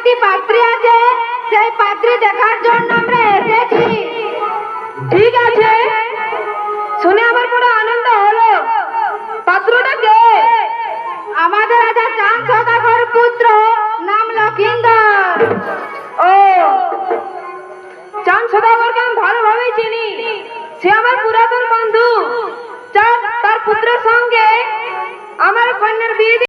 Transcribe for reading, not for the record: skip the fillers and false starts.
একটি পাত্রী আছে, সেই পাত্রী দেখার জন্য আমরা এসেছি। ঠিক আছে, শুনে আমার বড় আনন্দ হলো। পাত্রটা কে? আমাদের রাজা চাঁদ সদাগর পুত্র, নাম লক্ষিন্দর। ও, চাঁদ সদাগরকে আমি ভালোভাবেই চিনি। সে আমার পুরাতন বন্ধু। চাঁদ তার পুত্রের সঙ্গে আমার কন্যার বিয়ে